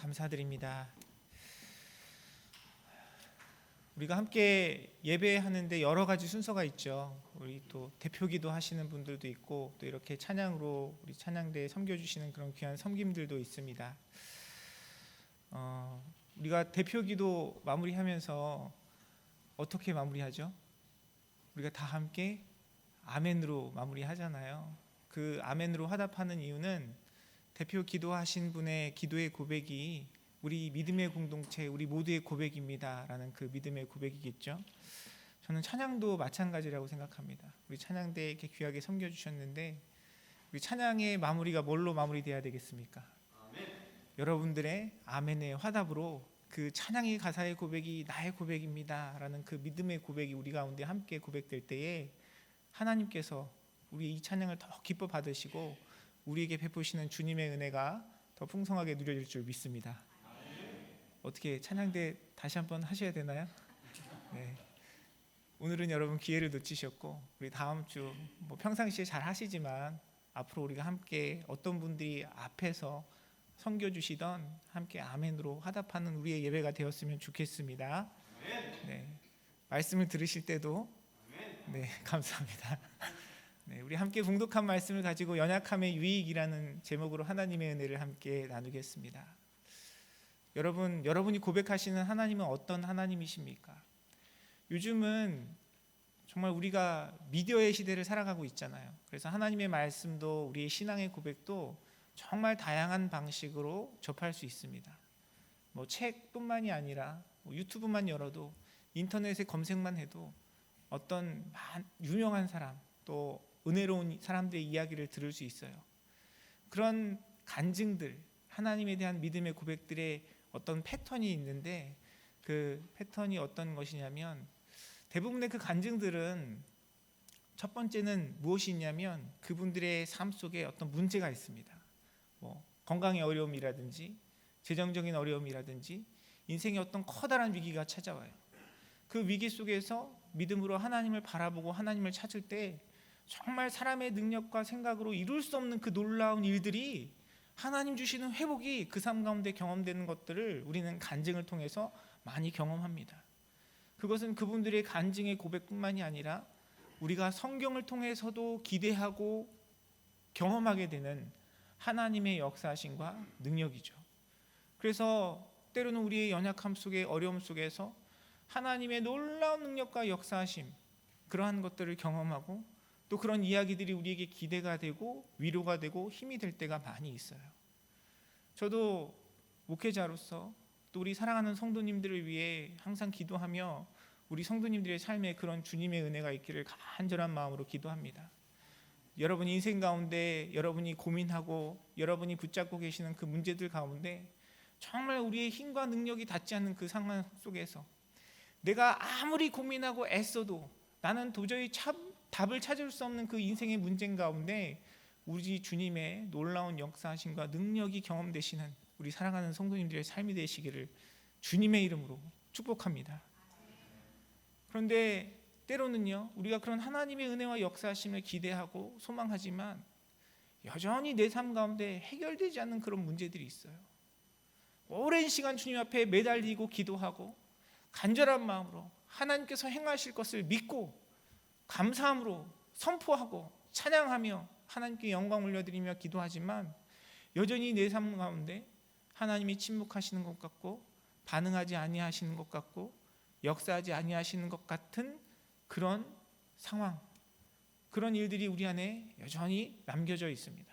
감사드립니다. 우리가 함께 예배하는데 여러 가지 순서가 있죠. 우리 또 대표기도 하시는 분들도 있고 또 이렇게 찬양으로 우리 찬양대에 섬겨주시는 그런 귀한 섬김들도 있습니다. 우리가 대표기도 마무리하면서 어떻게 마무리하죠? 우리가 다 함께 아멘으로 마무리하잖아요. 그 아멘으로 화답하는 이유는 대표 기도하신 분의 기도의 고백이 우리 믿음의 공동체, 우리 모두의 고백입니다라는 그 믿음의 고백이겠죠. 저는 찬양도 마찬가지라고 생각합니다. 우리 찬양대에 이렇게 귀하게 섬겨주셨는데 우리 찬양의 마무리가 뭘로 마무리돼야 되겠습니까? 아멘. 여러분들의 아멘의 화답으로 그 찬양의 가사의 고백이 나의 고백입니다라는 그 믿음의 고백이 우리 가운데 함께 고백될 때에 하나님께서 우리 이 찬양을 더 기뻐 받으시고 우리에게 베푸시는 주님의 은혜가 더 풍성하게 누려질 줄 믿습니다. 어떻게 찬양대 다시 한번 하셔야 되나요? 네. 오늘은 여러분 기회를 놓치셨고 우리 다음 주 평상시에 잘 하시지만 앞으로 우리가 함께 어떤 분들이 앞에서 섬겨주시던 함께 아멘으로 화답하는 우리의 예배가 되었으면 좋겠습니다. 네. 말씀을 들으실 때도 네, 감사합니다. 네, 우리 함께 봉독한 말씀을 가지고 연약함의 유익이라는 제목으로 하나님의 은혜를 함께 나누겠습니다. 여러분이 고백하시는 하나님은 어떤 하나님이십니까? 요즘은 정말 우리가 미디어의 시대를 살아가고 있잖아요. 그래서 하나님의 말씀도 우리의 신앙의 고백도 정말 다양한 방식으로 접할 수 있습니다. 책뿐만이 아니라 유튜브만 열어도 인터넷에 검색만 해도 어떤 유명한 사람 또 은혜로운 사람들의 이야기를 들을 수 있어요. 그런 간증들, 하나님에 대한 믿음의 고백들의 어떤 패턴이 있는데 그 패턴이 어떤 것이냐면 대부분의 그 간증들은 첫 번째는 무엇이 있냐면 그분들의 삶 속에 어떤 문제가 있습니다. 건강의 어려움이라든지 재정적인 어려움이라든지 인생의 어떤 커다란 위기가 찾아와요. 그 위기 속에서 믿음으로 하나님을 바라보고 하나님을 찾을 때 정말 사람의 능력과 생각으로 이룰 수 없는 그 놀라운 일들이 하나님 주시는 회복이 그 삶 가운데 경험되는 것들을 우리는 간증을 통해서 많이 경험합니다. 그것은 그분들의 간증의 고백뿐만이 아니라 우리가 성경을 통해서도 기대하고 경험하게 되는 하나님의 역사하심과 능력이죠. 그래서 때로는 우리의 연약함 속에 어려움 속에서 하나님의 놀라운 능력과 역사하심 그러한 것들을 경험하고 또 그런 이야기들이 우리에게 기대가 되고 위로가 되고 힘이 될 때가 많이 있어요. 저도 목회자로서 또 우리 사랑하는 성도님들을 위해 항상 기도하며 우리 성도님들의 삶에 그런 주님의 은혜가 있기를 간절한 마음으로 기도합니다. 여러분 인생 가운데 여러분이 고민하고 여러분이 붙잡고 계시는 그 문제들 가운데 정말 우리의 힘과 능력이 닿지 않는 그 상황 속에서 내가 아무리 고민하고 애써도 나는 도저히 답을 찾을 수 없는 그 인생의 문제 가운데 우리 주님의 놀라운 역사하심과 능력이 경험되시는 우리 사랑하는 성도님들의 삶이 되시기를 주님의 이름으로 축복합니다. 그런데 때로는요 우리가 그런 하나님의 은혜와 역사하심을 기대하고 소망하지만 여전히 내 삶 가운데 해결되지 않는 그런 문제들이 있어요. 오랜 시간 주님 앞에 매달리고 기도하고 간절한 마음으로 하나님께서 행하실 것을 믿고 감사함으로 선포하고 찬양하며 하나님께 영광 올려드리며 기도하지만 여전히 내 삶 가운데 하나님이 침묵하시는 것 같고 반응하지 아니하시는 것 같고 역사하지 아니하시는 것 같은 그런 상황, 그런 일들이 우리 안에 여전히 남겨져 있습니다.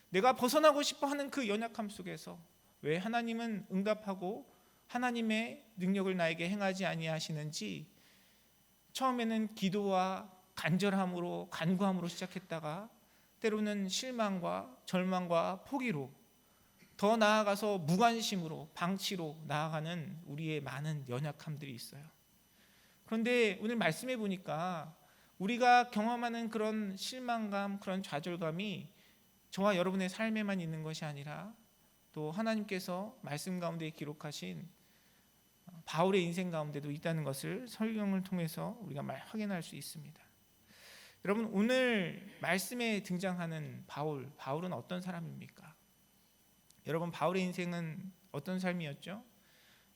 내가 벗어나고 싶어하는 그 연약함 속에서 왜 하나님은 응답하고 하나님의 능력을 나에게 행하지 아니하시는지 처음에는 기도와 간절함으로 간구함으로 시작했다가 때로는 실망과 절망과 포기로 더 나아가서 무관심으로 방치로 나아가는 우리의 많은 연약함들이 있어요. 그런데 오늘 말씀해 보니까 우리가 경험하는 그런 실망감, 그런 좌절감이 저와 여러분의 삶에만 있는 것이 아니라 또 하나님께서 말씀 가운데 기록하신 바울의 인생 가운데도 있다는 것을 성경을 통해서 우리가 확인할 수 있습니다. 여러분 오늘 말씀에 등장하는 바울은 어떤 사람입니까? 여러분 바울의 인생은 어떤 삶이었죠?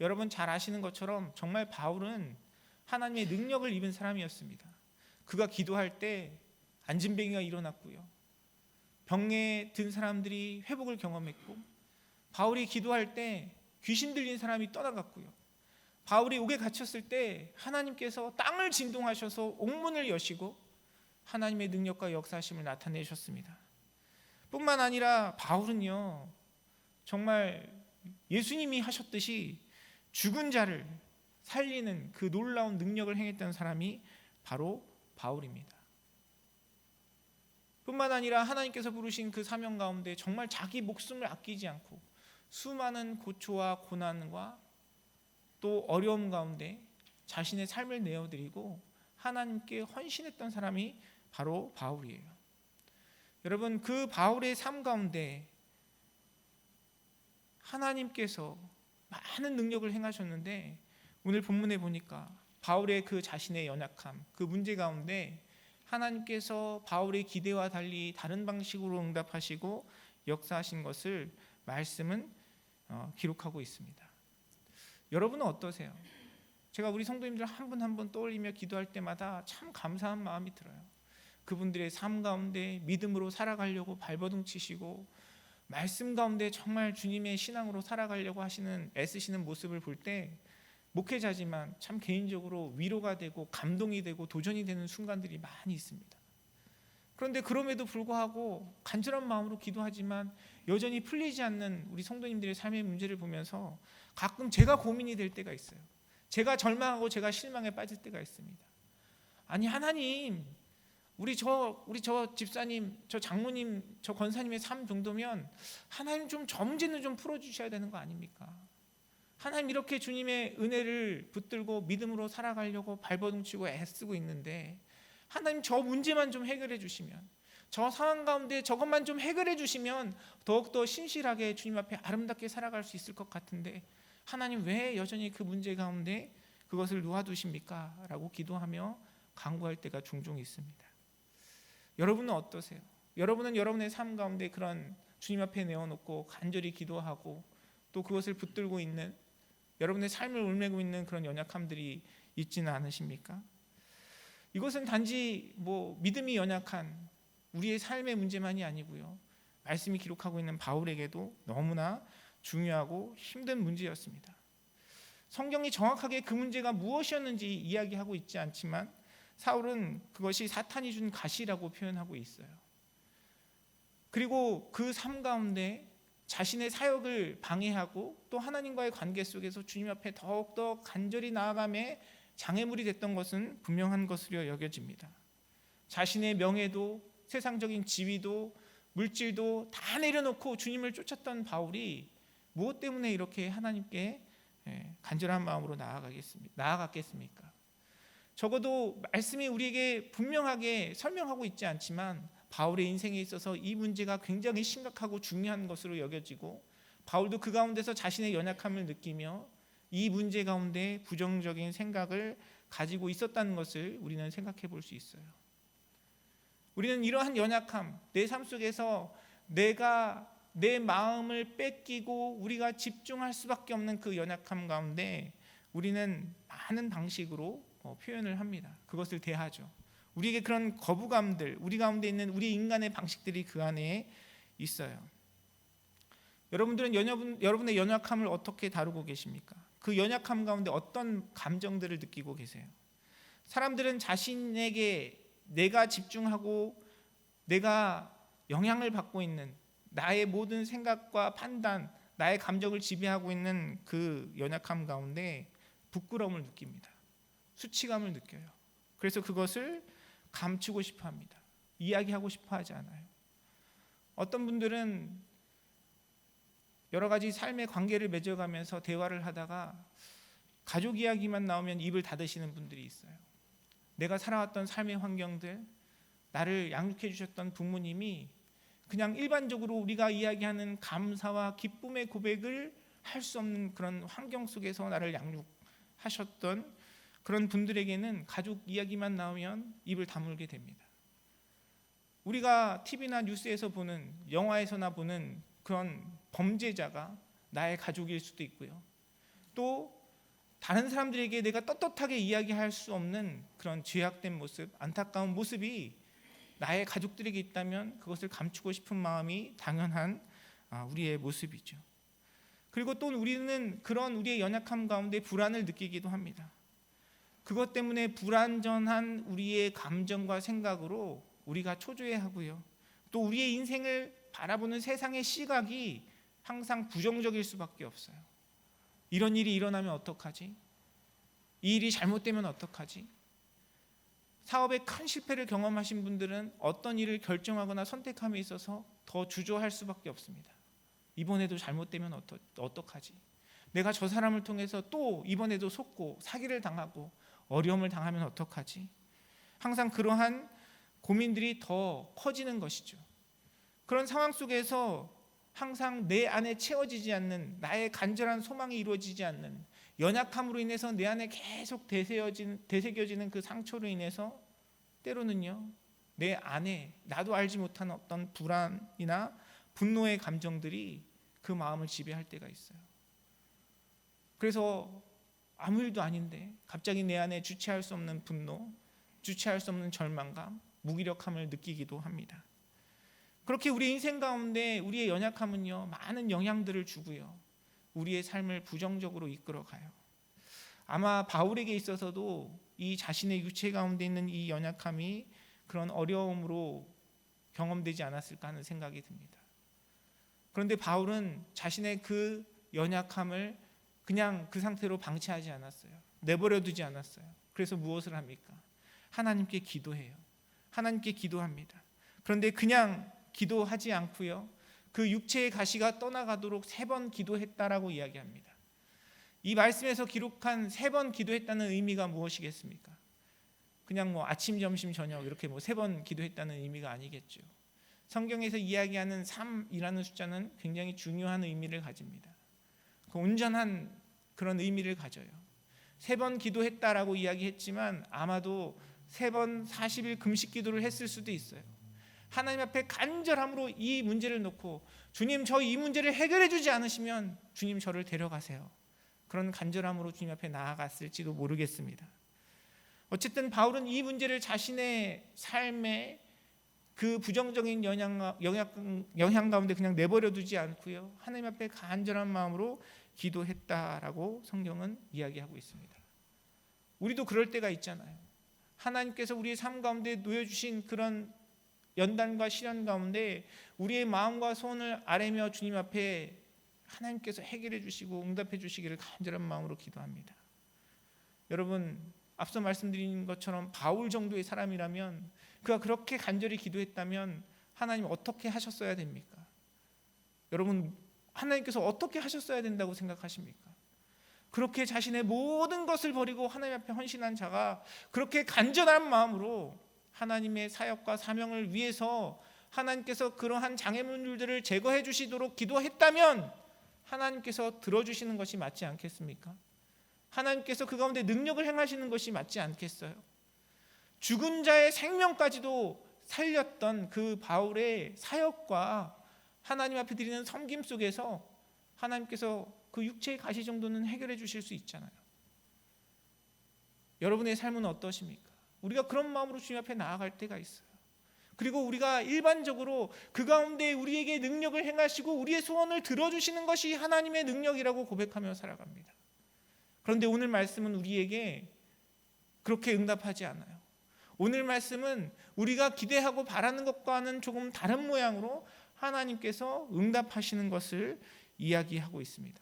여러분 잘 아시는 것처럼 정말 바울은 하나님의 능력을 입은 사람이었습니다. 그가 기도할 때 안진뱅이가 일어났고요. 병에 든 사람들이 회복을 경험했고, 바울이 기도할 때 귀신 들린 사람이 떠나갔고요. 바울이 옥에 갇혔을 때 하나님께서 땅을 진동하셔서 옥문을 여시고 하나님의 능력과 역사하심을 나타내셨습니다. 뿐만 아니라 바울은요, 정말 예수님이 하셨듯이 죽은 자를 살리는 그 놀라운 능력을 행했던 사람이 바로 바울입니다. 뿐만 아니라 하나님께서 부르신 그 사명 가운데 정말 자기 목숨을 아끼지 않고 수많은 고초와 고난과 또 어려움 가운데 자신의 삶을 내어드리고 하나님께 헌신했던 사람이 바로 바울이에요. 여러분, 그 바울의 삶 가운데 하나님께서 많은 능력을 행하셨는데, 오늘 본문에 보니까 바울의 그 자신의 연약함, 그 문제 가운데 하나님께서 바울의 기대와 달리 다른 방식으로 응답하시고 역사하신 것을 말씀은 기록하고 있습니다. 여러분은 어떠세요? 제가 우리 성도님들 한 분 한 분 떠올리며 기도할 때마다 참 감사한 마음이 들어요. 그분들의 삶 가운데 믿음으로 살아가려고 발버둥 치시고 말씀 가운데 정말 주님의 신앙으로 살아가려고 하시는 애쓰시는 모습을 볼 때 목회자지만 참 개인적으로 위로가 되고 감동이 되고 도전이 되는 순간들이 많이 있습니다. 그런데 그럼에도 불구하고 간절한 마음으로 기도하지만 여전히 풀리지 않는 우리 성도님들의 삶의 문제를 보면서 가끔 제가 고민이 될 때가 있어요. 제가 절망하고 제가 실망에 빠질 때가 있습니다. 아니 하나님, 우리 저 집사님, 저 장모님, 저 권사님의 삶 정도면 하나님 좀 저 문제는 좀 풀어주셔야 되는 거 아닙니까? 하나님 이렇게 주님의 은혜를 붙들고 믿음으로 살아가려고 발버둥치고 애쓰고 있는데 하나님 저 문제만 좀 해결해 주시면, 저 상황 가운데 저것만 좀 해결해 주시면 더욱더 신실하게 주님 앞에 아름답게 살아갈 수 있을 것 같은데 하나님 왜 여전히 그 문제 가운데 그것을 놓아두십니까? 라고 기도하며 간구할 때가 종종 있습니다. 여러분은 어떠세요? 여러분은 여러분의 삶 가운데 그런 주님 앞에 내어놓고 간절히 기도하고 또 그것을 붙들고 있는, 여러분의 삶을 울매고 있는 그런 연약함들이 있지는 않으십니까? 이것은 단지 믿음이 연약한 우리의 삶의 문제만이 아니고요, 말씀이 기록하고 있는 바울에게도 너무나 중요하고 힘든 문제였습니다. 성경이 정확하게 그 문제가 무엇이었는지 이야기하고 있지 않지만 사울은 그것이 사탄이 준 가시라고 표현하고 있어요. 그리고 그 삶 가운데 자신의 사역을 방해하고 또 하나님과의 관계 속에서 주님 앞에 더욱더 간절히 나아감에 장애물이 됐던 것은 분명한 것으로 여겨집니다. 자신의 명예도 세상적인 지위도 물질도 다 내려놓고 주님을 쫓았던 바울이 무엇 때문에 이렇게 하나님께 간절한 마음으로 나아갔겠습니까? 적어도 말씀이 우리에게 분명하게 설명하고 있지 않지만 바울의 인생에 있어서 이 문제가 굉장히 심각하고 중요한 것으로 여겨지고 바울도 그 가운데서 자신의 연약함을 느끼며 이 문제 가운데 부정적인 생각을 가지고 있었다는 것을 우리는 생각해 볼 수 있어요. 우리는 이러한 연약함, 내 삶 속에서 내가 내 마음을 뺏기고 우리가 집중할 수밖에 없는 그 연약함 가운데 우리는 많은 방식으로 표현을 합니다. 그것을 대하죠. 우리에게 그런 거부감들, 우리 가운데 있는 우리 인간의 방식들이 그 안에 있어요. 여러분들은 여러분의 연약함을 어떻게 다루고 계십니까? 그 연약함 가운데 어떤 감정들을 느끼고 계세요? 사람들은 자신에게 내가 집중하고 내가 영향을 받고 있는 나의 모든 생각과 판단, 나의 감정을 지배하고 있는 그 연약함 가운데 부끄러움을 느낍니다. 수치감을 느껴요. 그래서 그것을 감추고 싶어 합니다. 이야기하고 싶어 하지 않아요. 어떤 분들은 여러 가지 삶의 관계를 맺어가면서 대화를 하다가 가족 이야기만 나오면 입을 닫으시는 분들이 있어요. 내가 살아왔던 삶의 환경들, 나를 양육해 주셨던 부모님이 그냥 일반적으로 우리가 이야기하는 감사와 기쁨의 고백을 할 수 없는 그런 환경 속에서 나를 양육하셨던 그런 분들에게는 가족 이야기만 나오면 입을 다물게 됩니다. 우리가 TV나 뉴스에서 보는, 영화에서나 보는 그런 범죄자가 나의 가족일 수도 있고요. 또 다른 사람들에게 내가 떳떳하게 이야기할 수 없는 그런 죄악된 모습, 안타까운 모습이 나의 가족들에게 있다면 그것을 감추고 싶은 마음이 당연한 우리의 모습이죠. 그리고 또 우리는 그런 우리의 연약함 가운데 불안을 느끼기도 합니다. 그것 때문에 불완전한 우리의 감정과 생각으로 우리가 초조해하고요. 또 우리의 인생을 바라보는 세상의 시각이 항상 부정적일 수밖에 없어요. 이런 일이 일어나면 어떡하지? 이 일이 잘못되면 어떡하지? 사업에 큰 실패를 경험하신 분들은 어떤 일을 결정하거나 선택함에 있어서 더 주저할 수밖에 없습니다. 이번에도 잘못되면 어떡하지? 내가 저 사람을 통해서 또 이번에도 속고 사기를 당하고 어려움을 당하면 어떡하지? 항상 그러한 고민들이 더 커지는 것이죠. 그런 상황 속에서 항상 내 안에 채워지지 않는, 나의 간절한 소망이 이루어지지 않는, 연약함으로 인해서 내 안에 계속 되새겨지는 그 상처로 인해서 때로는요, 내 안에 나도 알지 못한 어떤 불안이나 분노의 감정들이 그 마음을 지배할 때가 있어요. 그래서 아무 일도 아닌데 갑자기 내 안에 주체할 수 없는 분노, 주체할 수 없는 절망감, 무기력함을 느끼기도 합니다. 그렇게 우리 인생 가운데 우리의 연약함은요, 많은 영향들을 주고요, 우리의 삶을 부정적으로 이끌어가요. 아마 바울에게 있어서도 이 자신의 육체 가운데 있는 이 연약함이 그런 어려움으로 경험되지 않았을까 하는 생각이 듭니다. 그런데 바울은 자신의 그 연약함을 그냥 그 상태로 방치하지 않았어요. 내버려 두지 않았어요. 그래서 무엇을 합니까? 하나님께 기도해요. 하나님께 기도합니다. 그런데 그냥 기도하지 않고요, 그 육체의 가시가 떠나가도록 3번 기도했다라고 이야기합니다. 이 말씀에서 기록한 3번 기도했다는 의미가 무엇이겠습니까? 그냥 아침, 점심, 저녁 이렇게 3번 기도했다는 의미가 아니겠죠. 성경에서 이야기하는 3이라는 숫자는 굉장히 중요한 의미를 가집니다. 그 온전한 그런 의미를 가져요. 3번 기도했다라고 이야기했지만 아마도 3번 40일 금식 기도를 했을 수도 있어요. 하나님 앞에 간절함으로 이 문제를 놓고, 주님, 저 이 문제를 해결해 주지 않으시면 주님 저를 데려가세요. 그런 간절함으로 주님 앞에 나아갔을지도 모르겠습니다. 어쨌든 바울은 이 문제를 자신의 삶에 그 부정적인 영향 가운데 그냥 내버려 두지 않고요, 하나님 앞에 간절한 마음으로 기도했다라고 성경은 이야기하고 있습니다. 우리도 그럴 때가 있잖아요. 하나님께서 우리의 삶 가운데 놓여주신 그런 연단과 시련 가운데 우리의 마음과 소원을 아뢰며 주님 앞에 하나님께서 해결해 주시고 응답해 주시기를 간절한 마음으로 기도합니다. 여러분, 앞서 말씀드린 것처럼 바울 정도의 사람이라면, 그가 그렇게 간절히 기도했다면 하나님 어떻게 하셨어야 됩니까? 여러분, 하나님께서 어떻게 하셨어야 된다고 생각하십니까? 그렇게 자신의 모든 것을 버리고 하나님 앞에 헌신한 자가 그렇게 간절한 마음으로 하나님의 사역과 사명을 위해서 하나님께서 그러한 장애물들을 제거해 주시도록 기도했다면 하나님께서 들어주시는 것이 맞지 않겠습니까? 하나님께서 그 가운데 능력을 행하시는 것이 맞지 않겠어요? 죽은 자의 생명까지도 살렸던 그 바울의 사역과 하나님 앞에 드리는 섬김 속에서 하나님께서 그 육체의 가시 정도는 해결해 주실 수 있잖아요. 여러분의 삶은 어떠십니까? 우리가 그런 마음으로 주님 앞에 나아갈 때가 있어요. 그리고 우리가 일반적으로 그 가운데 우리에게 능력을 행하시고 우리의 소원을 들어주시는 것이 하나님의 능력이라고 고백하며 살아갑니다. 그런데 오늘 말씀은 우리에게 그렇게 응답하지 않아요. 오늘 말씀은 우리가 기대하고 바라는 것과는 조금 다른 모양으로 하나님께서 응답하시는 것을 이야기하고 있습니다.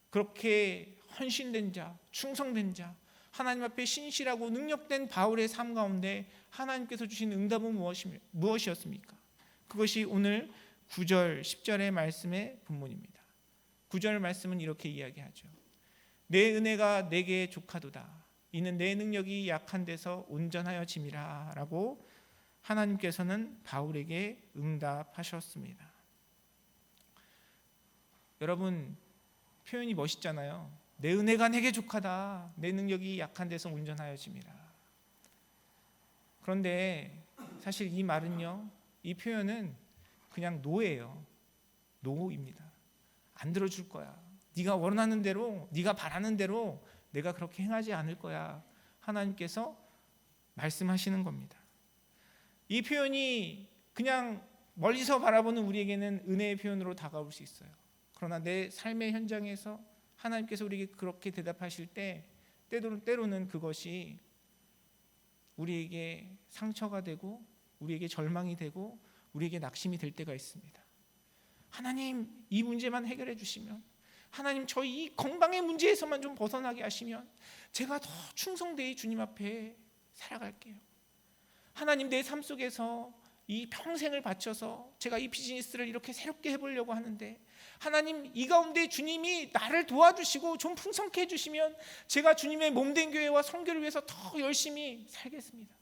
그렇게 헌신된 자, 충성된 자, 하나님 앞에 신실하고 능력된 바울의 삶 가운데 하나님께서 주신 응답은 무엇이었습니까? 그것이 오늘 9절, 10절의 말씀의 본문입니다. 9절 말씀은 이렇게 이야기하죠. 내 은혜가 내게 족하도다. 이는 내 능력이 약한 데서 온전하여 짐이라 라고 하나님께서는 바울에게 응답하셨습니다. 여러분, 표현이 멋있잖아요. 내 은혜가 내게 족하다. 내 능력이 약한 데서 온전하여 짐이라. 그런데 사실 이 말은요, 이 표현은 그냥 노예요. 노입니다. 안 들어줄 거야. 네가 원하는 대로, 네가 바라는 대로 내가 그렇게 행하지 않을 거야. 하나님께서 말씀하시는 겁니다. 이 표현이 그냥 멀리서 바라보는 우리에게는 은혜의 표현으로 다가올 수 있어요. 그러나 내 삶의 현장에서 하나님께서 우리에게 그렇게 대답하실 때 때로는 그것이 우리에게 상처가 되고 우리에게 절망이 되고 우리에게 낙심이 될 때가 있습니다. 하나님, 이 문제만 해결해 주시면, 하나님, 저희 이 건강의 문제에서만 좀 벗어나게 하시면 제가 더 충성되이 주님 앞에 살아갈게요. 하나님, 내 삶 속에서 이 평생을 바쳐서 제가 이 비즈니스를 이렇게 새롭게 해보려고 하는데, 하나님, 이 가운데 주님이 나를 도와주시고 좀 풍성케 해주시면 제가 주님의 몸된 교회와 선교를 위해서 더 열심히 살겠습니다.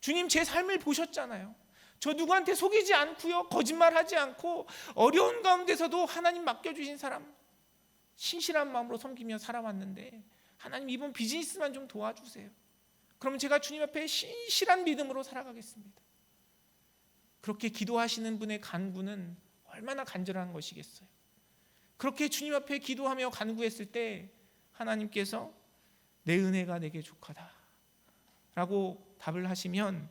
주님, 제 삶을 보셨잖아요. 저 누구한테 속이지 않고요, 거짓말하지 않고 어려운 가운데서도 하나님 맡겨주신 사람 신실한 마음으로 섬기며 살아왔는데, 하나님, 이번 비즈니스만 좀 도와주세요. 그러면 제가 주님 앞에 신실한 믿음으로 살아가겠습니다. 그렇게 기도하시는 분의 간구는 얼마나 간절한 것이겠어요. 그렇게 주님 앞에 기도하며 간구했을 때 하나님께서 내 은혜가 내게 족하다 라고 답을 하시면,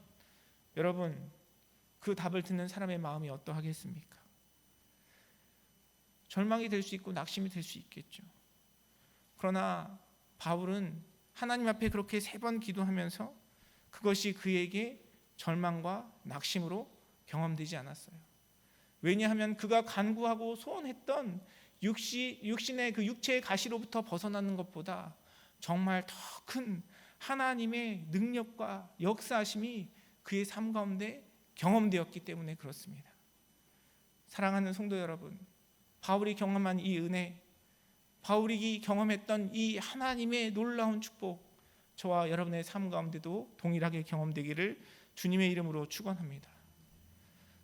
여러분, 그 답을 듣는 사람의 마음이 어떠하겠습니까? 절망이 될 수 있고 낙심이 될 수 있겠죠. 그러나 바울은 하나님 앞에 그렇게 3번 기도하면서 그것이 그에게 절망과 낙심으로 경험되지 않았어요. 왜냐하면 그가 간구하고 소원했던 육신의 그 육체의 가시로부터 벗어나는 것보다 정말 더 큰 하나님의 능력과 역사하심이 그의 삶 가운데 경험되었기 때문에 그렇습니다. 사랑하는 성도 여러분, 바울이 경험한 이 은혜, 바울이 경험했던 이 하나님의 놀라운 축복, 저와 여러분의 삶 가운데도 동일하게 경험되기를 주님의 이름으로 축원합니다.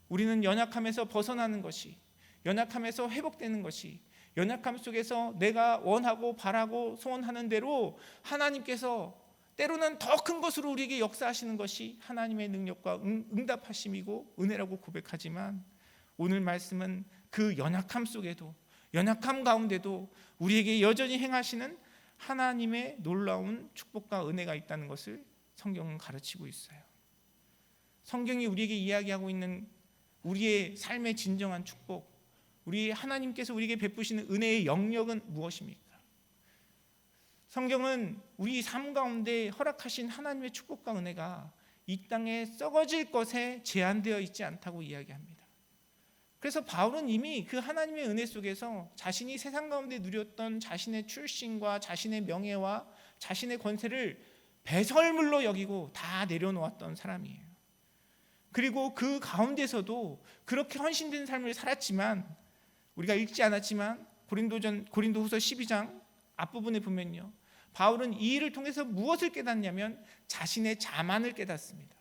우리는 연약함에서 벗어나는 것이, 연약함에서 회복되는 것이, 연약함 속에서 내가 원하고 바라고 소원하는 대로 하나님께서 때로는 더 큰 것으로 우리에게 역사하시는 것이 하나님의 능력과 응답하심이고 은혜라고 고백하지만, 오늘 말씀은 그 연약함 속에도, 연약함 가운데도 우리에게 여전히 행하시는 하나님의 놀라운 축복과 은혜가 있다는 것을 성경은 가르치고 있어요. 성경이 우리에게 이야기하고 있는 우리의 삶의 진정한 축복, 우리 하나님께서 우리에게 베푸시는 은혜의 영역은 무엇입니까? 성경은 우리 삶 가운데 허락하신 하나님의 축복과 은혜가 이 땅에 썩어질 것에 제한되어 있지 않다고 이야기합니다. 그래서 바울은 이미 그 하나님의 은혜 속에서 자신이 세상 가운데 누렸던 자신의 출신과 자신의 명예와 자신의 권세를 배설물로 여기고 다 내려놓았던 사람이에요. 그리고 그 가운데서도 그렇게 헌신된 삶을 살았지만, 우리가 읽지 않았지만 고린도후서 12장 앞부분에 보면요, 바울은 이 일을 통해서 무엇을 깨닫냐면 자신의 자만을 깨닫습니다.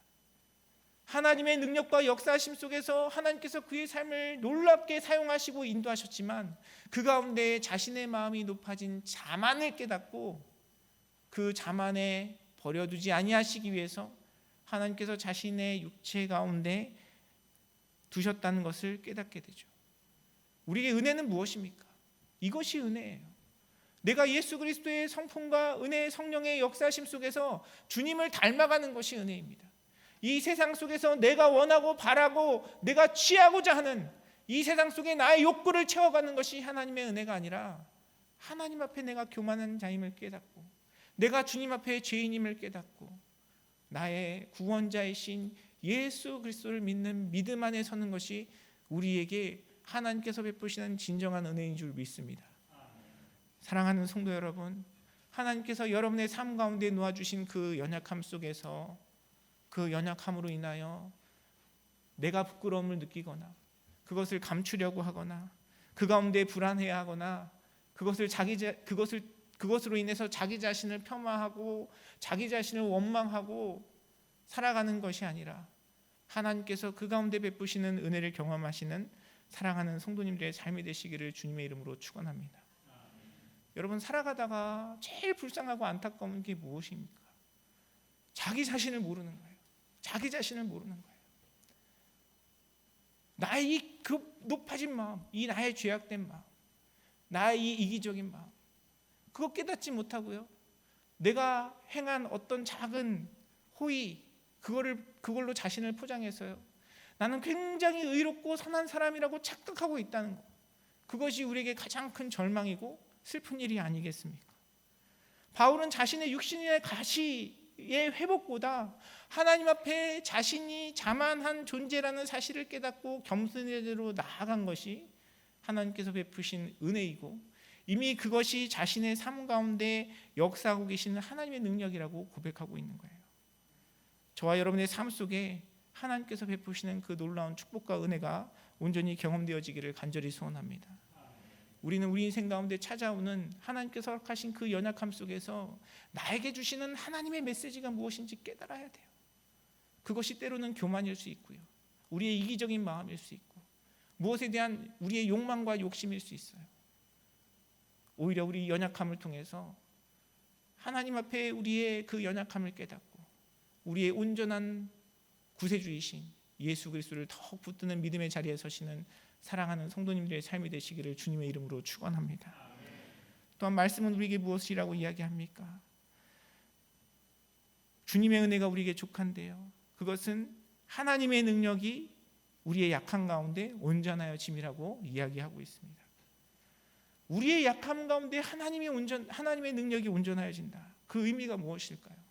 하나님의 능력과 역사하심 속에서 하나님께서 그의 삶을 놀랍게 사용하시고 인도하셨지만, 그 가운데 자신의 마음이 높아진 자만을 깨닫고 그 자만에 버려두지 아니하시기 위해서 하나님께서 자신의 육체 가운데 두셨다는 것을 깨닫게 되죠. 우리에게 은혜는 무엇입니까? 이것이 은혜예요. 내가 예수 그리스도의 성품과 은혜의 성령의 역사하심 속에서 주님을 닮아가는 것이 은혜입니다. 이 세상 속에서 내가 원하고 바라고 내가 취하고자 하는 이 세상 속에 나의 욕구를 채워가는 것이 하나님의 은혜가 아니라, 하나님 앞에 내가 교만한 자임을 깨닫고 내가 주님 앞에 죄인임을 깨닫고 나의 구원자이신 예수 그리스도를 믿는 믿음 안에 서는 것이 우리에게 하나님께서 베푸시는 진정한 은혜인 줄 믿습니다. 사랑하는 성도 여러분, 하나님께서 여러분의 삶 가운데 놓아주신 그 연약함 속에서, 그 연약함으로 인하여 내가 부끄러움을 느끼거나 그것을 감추려고 하거나 그 가운데 불안해하거나 그것으로 인해서 자기 자신을 폄하하고 자기 자신을 원망하고 살아가는 것이 아니라, 하나님께서 그 가운데 베푸시는 은혜를 경험하시는 사랑하는 성도님들의 삶이 되시기를 주님의 이름으로 축원합니다. 여러분, 살아가다가 제일 불쌍하고 안타까운 게 무엇입니까? 자기 자신을 모르는 거예요. 자기 자신을 모르는 거예요. 나의 이 높아진 마음, 이 나의 죄악된 마음, 나의 이 이기적인 마음, 그거 깨닫지 못하고요, 내가 행한 어떤 작은 호의, 그걸로 자신을 포장해서요, 나는 굉장히 의롭고 선한 사람이라고 착각하고 있다는 것, 그것이 우리에게 가장 큰 절망이고 슬픈 일이 아니겠습니까? 바울은 자신의 육신의 가시의 회복보다 하나님 앞에 자신이 자만한 존재라는 사실을 깨닫고 겸손의 대로 나아간 것이 하나님께서 베푸신 은혜이고, 이미 그것이 자신의 삶 가운데 역사하고 계시는 하나님의 능력이라고 고백하고 있는 거예요. 저와 여러분의 삶 속에 하나님께서 베푸시는 그 놀라운 축복과 은혜가 온전히 경험되어지기를 간절히 소원합니다. 우리는 우리 인생 가운데 찾아오는 하나님께서 허락하신 그 연약함 속에서 나에게 주시는 하나님의 메시지가 무엇인지 깨달아야 돼요. 그것이 때로는 교만일 수 있고요, 우리의 이기적인 마음일 수 있고, 무엇에 대한 우리의 욕망과 욕심일 수 있어요. 오히려 우리 연약함을 통해서 하나님 앞에 우리의 그 연약함을 깨닫고 우리의 온전한 구세주이신 예수 그리스도를 더욱 붙드는 믿음의 자리에 서시는 사랑하는 성도님들의 삶이 되시기를 주님의 이름으로 축원합니다. 또한 말씀은 우리에게 무엇이라고 이야기합니까? 주님의 은혜가 우리에게 족한데요, 그것은 하나님의 능력이 우리의 약한 가운데 온전하여 짐이라고 이야기하고 있습니다. 우리의 약함 가운데 하나님의 능력이 온전하여진다. 그 의미가 무엇일까요?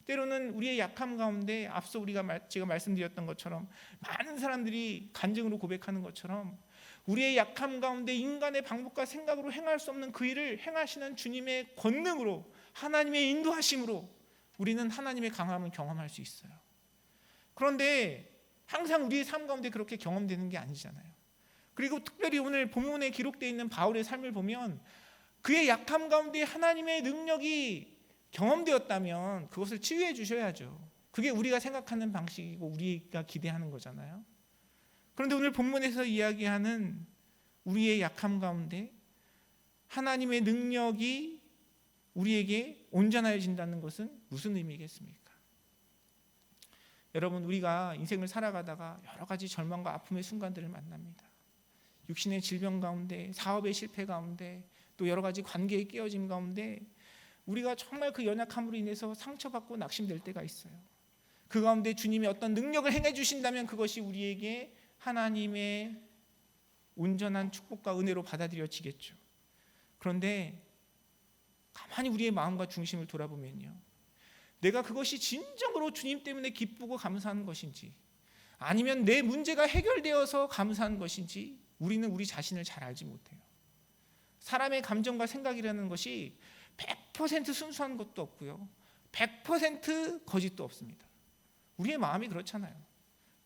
때로는 우리의 약함 가운데 앞서 제가 말씀드렸던 것처럼 많은 사람들이 간증으로 고백하는 것처럼 우리의 약함 가운데 인간의 방법과 생각으로 행할 수 없는 그 일을 행하시는 주님의 권능으로, 하나님의 인도하심으로 우리는 하나님의 강함을 경험할 수 있어요. 그런데 항상 우리의 삶 가운데 그렇게 경험되는 게 아니잖아요. 그리고 특별히 오늘 본문에 기록되어 있는 바울의 삶을 보면 그의 약함 가운데 하나님의 능력이 경험되었다면 그것을 치유해 주셔야죠. 그게 우리가 생각하는 방식이고 우리가 기대하는 거잖아요. 그런데 오늘 본문에서 이야기하는 우리의 약함 가운데 하나님의 능력이 우리에게 온전해진다는 것은 무슨 의미겠습니까? 여러분, 우리가 인생을 살아가다가 여러 가지 절망과 아픔의 순간들을 만납니다. 육신의 질병 가운데, 사업의 실패 가운데, 또 여러 가지 관계의 깨어짐 가운데 우리가 정말 그 연약함으로 인해서 상처받고 낙심될 때가 있어요. 그 가운데 주님이 어떤 능력을 행해 주신다면 그것이 우리에게 하나님의 온전한 축복과 은혜로 받아들여지겠죠. 그런데 가만히 우리의 마음과 중심을 돌아보면요, 내가 그것이 진정으로 주님 때문에 기쁘고 감사한 것인지, 아니면 내 문제가 해결되어서 감사한 것인지 우리는 우리 자신을 잘 알지 못해요. 사람의 감정과 생각이라는 것이 100% 순수한 것도 없고요, 100% 거짓도 없습니다. 우리의 마음이 그렇잖아요.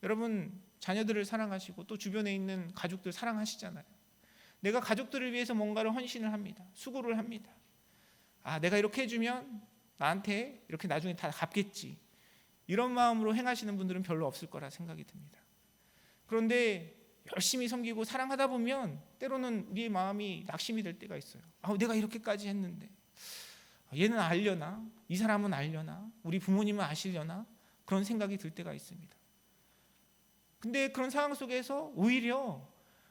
여러분, 자녀들을 사랑하시고 또 주변에 있는 가족들 사랑하시잖아요. 내가 가족들을 위해서 뭔가를 헌신을 합니다. 수고를 합니다. 내가 이렇게 해주면 나한테 이렇게 나중에 다 갚겠지, 이런 마음으로 행하시는 분들은 별로 없을 거라 생각이 듭니다. 그런데 열심히 섬기고 사랑하다 보면 때로는 우리의 마음이 낙심이 될 때가 있어요. 내가 이렇게까지 했는데 얘는 알려나? 이 사람은 알려나? 우리 부모님은 아시려나? 그런 생각이 들 때가 있습니다. 근데 그런 상황 속에서 오히려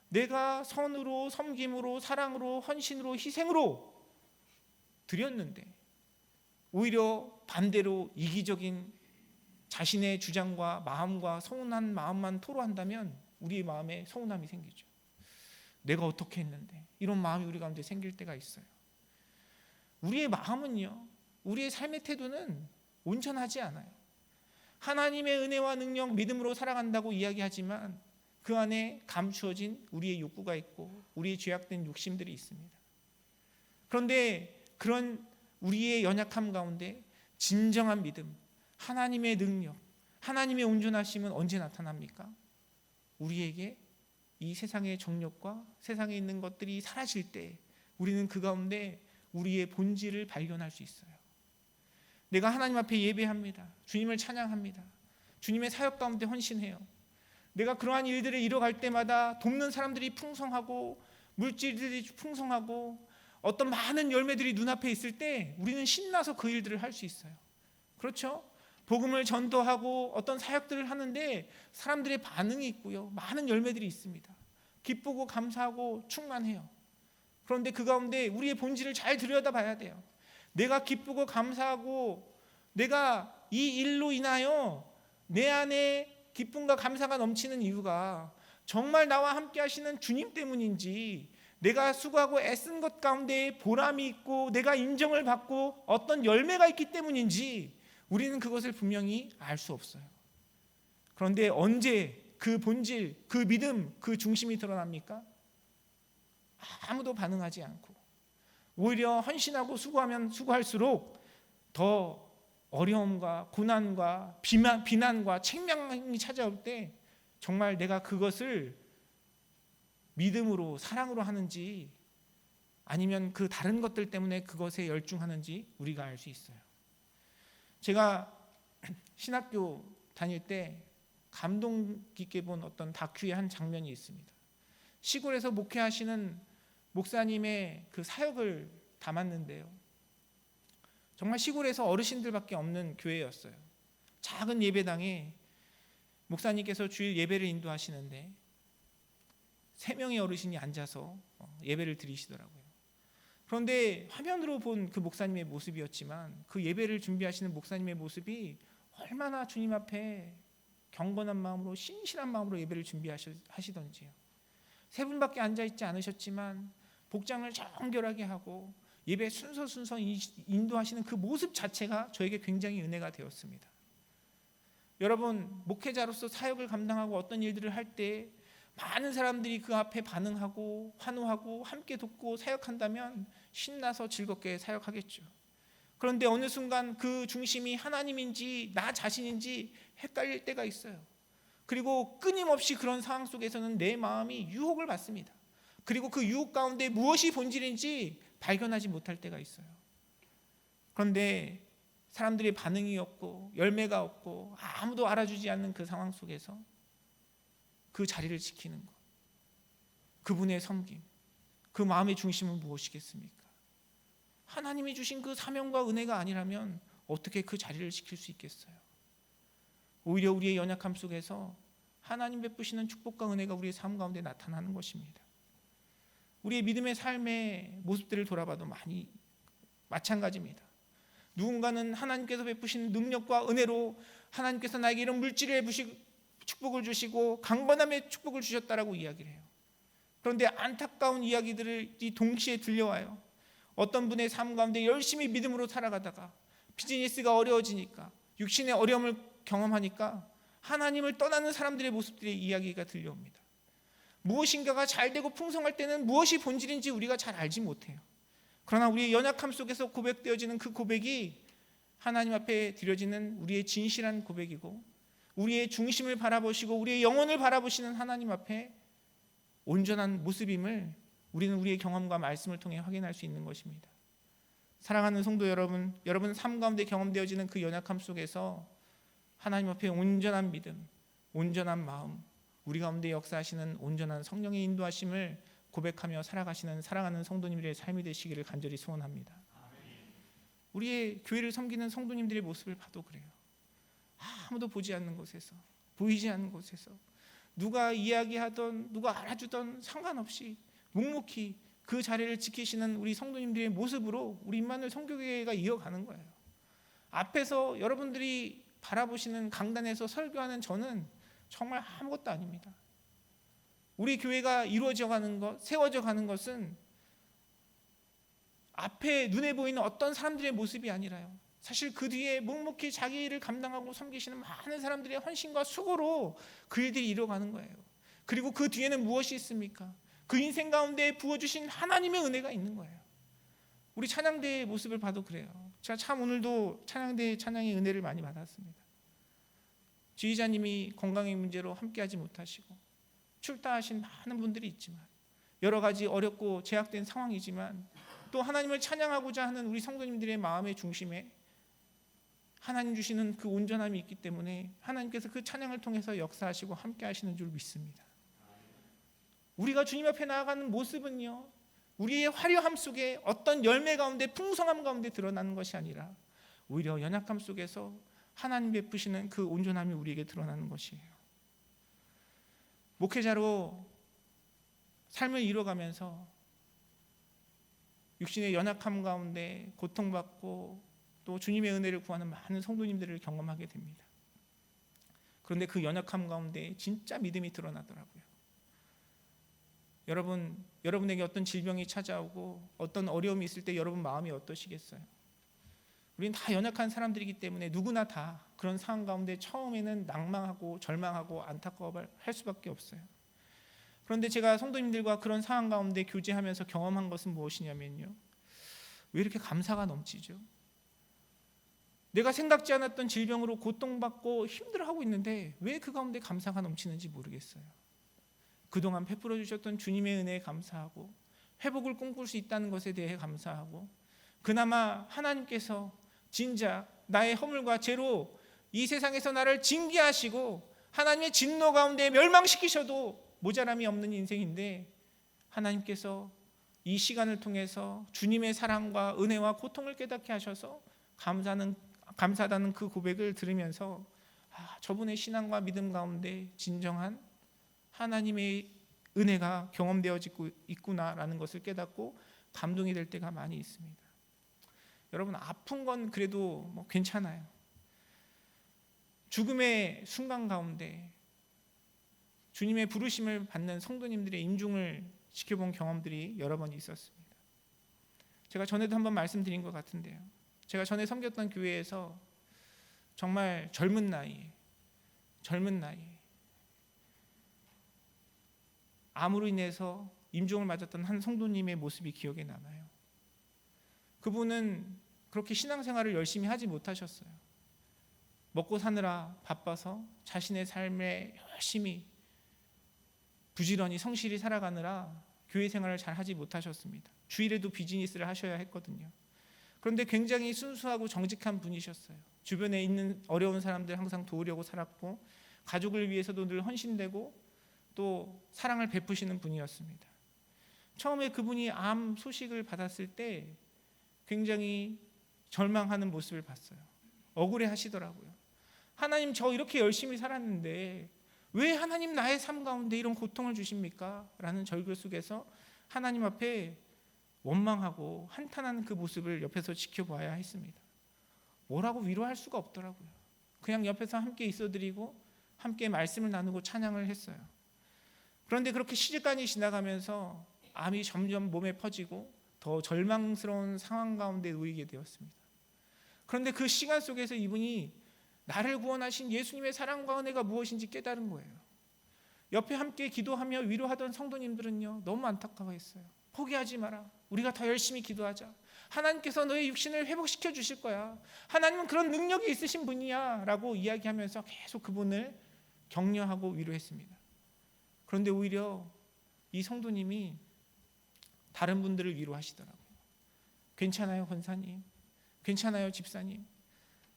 내가 선으로, 섬김으로, 사랑으로, 헌신으로, 희생으로 드렸는데 오히려 반대로 이기적인 자신의 주장과 마음과 서운한 마음만 토로한다면 우리의 마음에 서운함이 생기죠. 내가 어떻게 했는데, 이런 마음이 우리 가운데 생길 때가 있어요. 우리의 마음은요, 우리의 삶의 태도는 온전하지 않아요. 하나님의 은혜와 능력, 믿음으로 살아간다고 이야기하지만 그 안에 감추어진 우리의 욕구가 있고 우리의 죄악된 욕심들이 있습니다. 그런데 그런 우리의 연약함 가운데 진정한 믿음, 하나님의 능력, 하나님의 온전하심은 언제 나타납니까? 우리에게 이 세상의 정욕과 세상에 있는 것들이 사라질 때 우리는 그 가운데 우리의 본질을 발견할 수 있어요. 내가 하나님 앞에 예배합니다. 주님을 찬양합니다. 주님의 사역 가운데 헌신해요. 내가 그러한 일들을 이뤄갈 때마다 돕는 사람들이 풍성하고 물질들이 풍성하고 어떤 많은 열매들이 눈앞에 있을 때 우리는 신나서 그 일들을 할 수 있어요. 그렇죠? 복음을 전도하고 어떤 사역들을 하는데 사람들의 반응이 있고요, 많은 열매들이 있습니다. 기쁘고 감사하고 충만해요. 그런데 그 가운데 우리의 본질을 잘 들여다봐야 돼요. 내가 기쁘고 감사하고 내가 이 일로 인하여 내 안에 기쁨과 감사가 넘치는 이유가 정말 나와 함께 하시는 주님 때문인지, 내가 수고하고 애쓴 것 가운데 보람이 있고 내가 인정을 받고 어떤 열매가 있기 때문인지 우리는 그것을 분명히 알 수 없어요. 그런데 언제 그 본질, 그 믿음, 그 중심이 드러납니까? 아무도 반응하지 않고 오히려 헌신하고 수고하면 수고할수록 더 어려움과 고난과 비난과 책망이 찾아올 때 정말 내가 그것을 믿음으로 사랑으로 하는지 아니면 그 다른 것들 때문에 그것에 열중하는지 우리가 알 수 있어요. 제가 신학교 다닐 때 감동 깊게 본 어떤 다큐의 한 장면이 있습니다. 시골에서 목회하시는 목사님의 그 사역을 담았는데요, 정말 시골에서 어르신들밖에 없는 교회였어요. 작은 예배당에 목사님께서 주일 예배를 인도하시는데 3명의 어르신이 앉아서 예배를 드리시더라고요. 그런데 화면으로 본 그 목사님의 모습이었지만 그 예배를 준비하시는 목사님의 모습이 얼마나 주님 앞에 경건한 마음으로 신실한 마음으로 예배를 준비하시던지요. 3분밖에 앉아있지 않으셨지만 복장을 정결하게 하고 예배 순서 인도하시는 그 모습 자체가 저에게 굉장히 은혜가 되었습니다. 여러분, 목회자로서 사역을 감당하고 어떤 일들을 할 때 많은 사람들이 그 앞에 반응하고 환호하고 함께 돕고 사역한다면 신나서 즐겁게 사역하겠죠. 그런데 어느 순간 그 중심이 하나님인지 나 자신인지 헷갈릴 때가 있어요. 그리고 끊임없이 그런 상황 속에서는 내 마음이 유혹을 받습니다. 그리고 그 유혹 가운데 무엇이 본질인지 발견하지 못할 때가 있어요. 그런데 사람들의 반응이 없고 열매가 없고 아무도 알아주지 않는 그 상황 속에서 그 자리를 지키는 것, 그분의 섬김, 그 마음의 중심은 무엇이겠습니까? 하나님이 주신 그 사명과 은혜가 아니라면 어떻게 그 자리를 지킬 수 있겠어요? 오히려 우리의 연약함 속에서 하나님 베푸시는 축복과 은혜가 우리의 삶 가운데 나타나는 것입니다. 우리의 믿음의 삶의 모습들을 돌아봐도 많이 마찬가지입니다. 누군가는 하나님께서 베푸신 능력과 은혜로 하나님께서 나에게 이런 물질의 축복을 주시고 강건함의 축복을 주셨다라고 이야기를 해요. 그런데 안타까운 이야기들이 동시에 들려와요. 어떤 분의 삶 가운데 열심히 믿음으로 살아가다가 비즈니스가 어려워지니까, 육신의 어려움을 경험하니까 하나님을 떠나는 사람들의 모습들의 이야기가 들려옵니다. 무엇인가가 잘 되고 풍성할 때는 무엇이 본질인지 우리가 잘 알지 못해요. 그러나 우리의 연약함 속에서 고백되어지는 그 고백이 하나님 앞에 드려지는 우리의 진실한 고백이고, 우리의 중심을 바라보시고 우리의 영혼을 바라보시는 하나님 앞에 온전한 모습임을 우리는 우리의 경험과 말씀을 통해 확인할 수 있는 것입니다. 사랑하는 성도 여러분, 여러분 삶 가운데 경험되어지는 그 연약함 속에서 하나님 앞에 온전한 믿음, 온전한 마음, 우리 가운데 역사하시는 온전한 성령의 인도하심을 고백하며 살아가시는 사랑하는 성도님들의 삶이 되시기를 간절히 소원합니다. 우리의 교회를 섬기는 성도님들의 모습을 봐도 그래요. 아무도 보지 않는 곳에서, 보이지 않는 곳에서 누가 이야기하던 누가 알아주던 상관없이 묵묵히 그 자리를 지키시는 우리 성도님들의 모습으로 우리 임마누엘 선교회가 이어가는 거예요. 앞에서 여러분들이 바라보시는 강단에서 설교하는 저는 정말 아무것도 아닙니다. 우리 교회가 이루어져 가는 것, 세워져 가는 것은 앞에 눈에 보이는 어떤 사람들의 모습이 아니라요, 사실 그 뒤에 묵묵히 자기 일을 감당하고 섬기시는 많은 사람들의 헌신과 수고로 그 일들이 이루어가는 거예요. 그리고 그 뒤에는 무엇이 있습니까? 그 인생 가운데 부어주신 하나님의 은혜가 있는 거예요. 우리 찬양대의 모습을 봐도 그래요. 제가 참 오늘도 찬양대의 찬양의 은혜를 많이 받았습니다. 지휘자님이 건강의 문제로 함께하지 못하시고 출타하신 많은 분들이 있지만, 여러 가지 어렵고 제약된 상황이지만 또 하나님을 찬양하고자 하는 우리 성도님들의 마음의 중심에 하나님 주시는 그 온전함이 있기 때문에 하나님께서 그 찬양을 통해서 역사하시고 함께 하시는 줄 믿습니다. 우리가 주님 앞에 나아가는 모습은요, 우리의 화려함 속에 어떤 열매 가운데 풍성함 가운데 드러나는 것이 아니라 오히려 연약함 속에서 하나님 베푸시는 그 온전함이 우리에게 드러나는 것이에요. 목회자로 삶을 이뤄가면서 육신의 연약함 가운데 고통받고 또 주님의 은혜를 구하는 많은 성도님들을 경험하게 됩니다. 그런데 그 연약함 가운데 진짜 믿음이 드러나더라고요. 여러분에게 어떤 질병이 찾아오고 어떤 어려움이 있을 때 여러분 마음이 어떠시겠어요? 우리는 다 연약한 사람들이기 때문에 누구나 다 그런 상황 가운데 처음에는 낭망하고 절망하고 안타까워할 수밖에 없어요. 그런데 제가 성도님들과 그런 상황 가운데 교제하면서 경험한 것은 무엇이냐면요, 왜 이렇게 감사가 넘치죠? 내가 생각지 않았던 질병으로 고통받고 힘들어하고 있는데 왜 그 가운데 감사가 넘치는지 모르겠어요. 그동안 베풀어 주셨던 주님의 은혜에 감사하고 회복을 꿈꿀 수 있다는 것에 대해 감사하고, 그나마 하나님께서 진작 나의 허물과 죄로 이 세상에서 나를 징계하시고 하나님의 진노 가운데 멸망시키셔도 모자람이 없는 인생인데, 하나님께서 이 시간을 통해서 주님의 사랑과 은혜와 고통을 깨닫게 하셔서 감사하다는 그 고백을 들으면서 저분의 신앙과 믿음 가운데 진정한 하나님의 은혜가 경험되어지고 있구나라는 것을 깨닫고 감동이 될 때가 많이 있습니다. 여러분, 아픈 건 그래도 괜찮아요. 죽음의 순간 가운데 주님의 부르심을 받는 성도님들의 임종을 지켜본 경험들이 여러 번 있었습니다. 제가 전에도 한번 말씀드린 것 같은데요, 제가 전에 섬겼던 교회에서 정말 젊은 나이에 암으로 인해서 임종을 맞았던 한 성도님의 모습이 기억에 남아요. 그분은 그렇게 신앙생활을 열심히 하지 못하셨어요. 먹고 사느라 바빠서 자신의 삶에 열심히 부지런히 성실히 살아가느라 교회 생활을 잘 하지 못하셨습니다. 주일에도 비즈니스를 하셔야 했거든요. 그런데 굉장히 순수하고 정직한 분이셨어요. 주변에 있는 어려운 사람들 항상 도우려고 살았고, 가족을 위해서도 늘 헌신되고 또 사랑을 베푸시는 분이었습니다. 처음에 그분이 암 소식을 받았을 때 굉장히 절망하는 모습을 봤어요. 억울해 하시더라고요. 하나님, 저 이렇게 열심히 살았는데 왜 하나님 나의 삶 가운데 이런 고통을 주십니까? 라는 절규 속에서 하나님 앞에 원망하고 한탄하는 그 모습을 옆에서 지켜봐야 했습니다. 뭐라고 위로할 수가 없더라고요. 그냥 옆에서 함께 있어드리고 함께 말씀을 나누고 찬양을 했어요. 그런데 그렇게 시간이 지나가면서 암이 점점 몸에 퍼지고 더 절망스러운 상황 가운데 놓이게 되었습니다. 그런데 그 시간 속에서 이분이 나를 구원하신 예수님의 사랑과 은혜가 무엇인지 깨달은 거예요. 옆에 함께 기도하며 위로하던 성도님들은요, 너무 안타까워했어요. 포기하지 마라. 우리가 더 열심히 기도하자. 하나님께서 너의 육신을 회복시켜 주실 거야. 하나님은 그런 능력이 있으신 분이야 라고 이야기하면서 계속 그분을 격려하고 위로했습니다. 그런데 오히려 이 성도님이 다른 분들을 위로하시더라고요. 괜찮아요, 권사님. 괜찮아요, 집사님.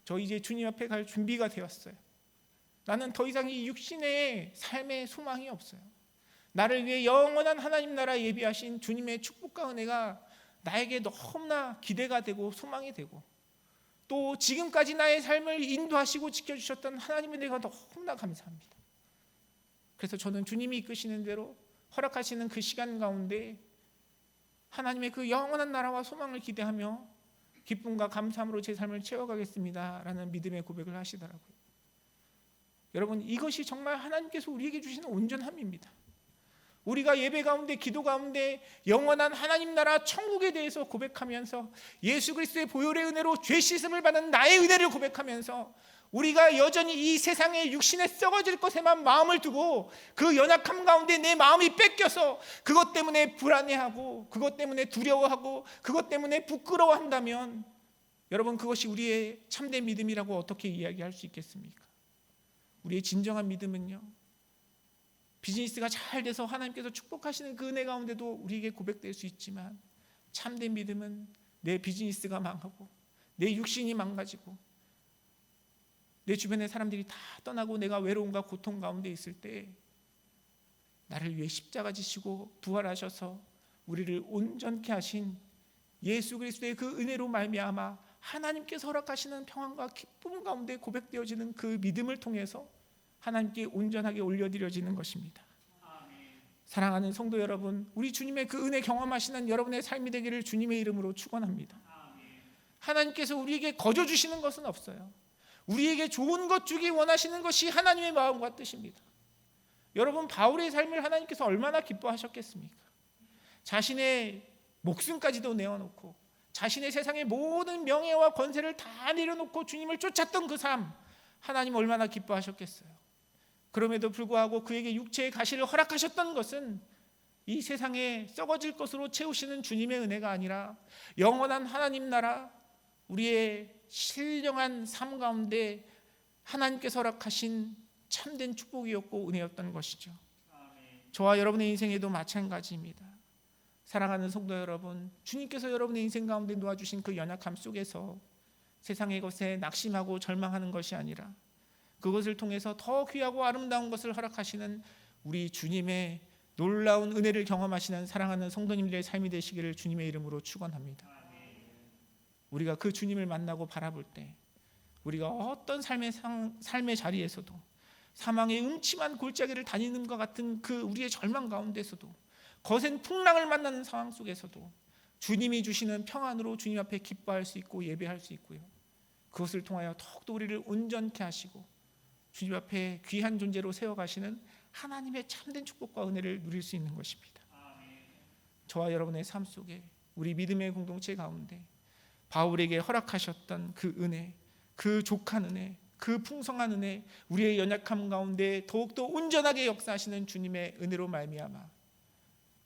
저 이제 주님 앞에 갈 준비가 되었어요. 나는 더 이상 이 육신의 삶의 소망이 없어요. 나를 위해 영원한 하나님 나라 예비하신 주님의 축복과 은혜가 나에게 너무나 기대가 되고 소망이 되고, 또 지금까지 나의 삶을 인도하시고 지켜주셨던 하나님의 은혜가 너무나 감사합니다. 그래서 저는 주님이 이끄시는 대로 허락하시는 그 시간 가운데 하나님의 그 영원한 나라와 소망을 기대하며 기쁨과 감사함으로 제 삶을 채워가겠습니다 라는 믿음의 고백을 하시더라고요. 여러분, 이것이 정말 하나님께서 우리에게 주시는 온전함입니다. 우리가 예배 가운데 기도 가운데 영원한 하나님 나라 천국에 대해서 고백하면서 예수 그리스도의 보혈의 은혜로 죄 씻음을 받은 나의 은혜를 고백하면서 우리가 여전히 이 세상의 육신에 썩어질 것에만 마음을 두고 그 연약함 가운데 내 마음이 뺏겨서 그것 때문에 불안해하고 그것 때문에 두려워하고 그것 때문에 부끄러워한다면, 여러분, 그것이 우리의 참된 믿음이라고 어떻게 이야기할 수 있겠습니까? 우리의 진정한 믿음은요, 비즈니스가 잘 돼서 하나님께서 축복하시는 그 은혜 가운데도 우리에게 고백될 수 있지만, 참된 믿음은 내 비즈니스가 망하고 내 육신이 망가지고 내 주변의 사람들이 다 떠나고 내가 외로움과 고통 가운데 있을 때 나를 위해 십자가 지시고 부활하셔서 우리를 온전케 하신 예수 그리스도의 그 은혜로 말미암아 하나님께서 허락하시는 평안과 기쁨 가운데 고백되어지는 그 믿음을 통해서 하나님께 온전하게 올려드려지는 것입니다. 사랑하는 성도 여러분, 우리 주님의 그 은혜 경험하시는 여러분의 삶이 되기를 주님의 이름으로 축원합니다. 하나님께서 우리에게 거저 주시는 것은 없어요. 우리에게 좋은 것 주기 원하시는 것이 하나님의 마음과 뜻입니다. 여러분, 바울의 삶을 하나님께서 얼마나 기뻐하셨겠습니까? 자신의 목숨까지도 내어놓고 자신의 세상의 모든 명예와 권세를 다 내려놓고 주님을 쫓았던 그 삶, 하나님 얼마나 기뻐하셨겠어요. 그럼에도 불구하고 그에게 육체의 가시를 허락하셨던 것은 이 세상에 썩어질 것으로 채우시는 주님의 은혜가 아니라 영원한 하나님 나라, 우리의 신령한 삶 가운데 하나님께서 허락하신 참된 축복이었고 은혜였던 것이죠. 저와 여러분의 인생에도 마찬가지입니다. 사랑하는 성도 여러분, 주님께서 여러분의 인생 가운데 놓아주신 그 연약함 속에서 세상의 것에 낙심하고 절망하는 것이 아니라 그것을 통해서 더 귀하고 아름다운 것을 허락하시는 우리 주님의 놀라운 은혜를 경험하시는 사랑하는 성도님들의 삶이 되시기를 주님의 이름으로 축원합니다. 우리가 그 주님을 만나고 바라볼 때 우리가 어떤 삶의 자리에서도 사망의 음침한 골짜기를 다니는 것 같은 그 우리의 절망 가운데서도 거센 풍랑을 만나는 상황 속에서도 주님이 주시는 평안으로 주님 앞에 기뻐할 수 있고 예배할 수 있고요. 그것을 통하여 더욱더 우리를 온전케 하시고 주님 앞에 귀한 존재로 세워가시는 하나님의 참된 축복과 은혜를 누릴 수 있는 것입니다. 저와 여러분의 삶 속에 우리 믿음의 공동체 가운데 바울에게 허락하셨던 그 은혜, 그 족한 은혜, 그 풍성한 은혜, 우리의 연약함 가운데 더욱더 온전하게 역사하시는 주님의 은혜로 말미암아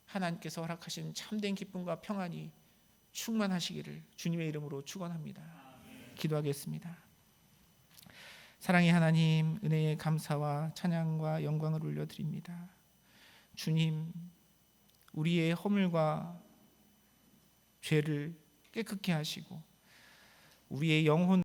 하나님께서 허락하신 참된 기쁨과 평안이 충만하시기를 주님의 이름으로 축원합니다. 기도하겠습니다. 사랑의 하나님, 은혜의 감사와 찬양과 영광을 올려드립니다. 주님, 우리의 허물과 죄를 깨끗게 하시고 우리의 영혼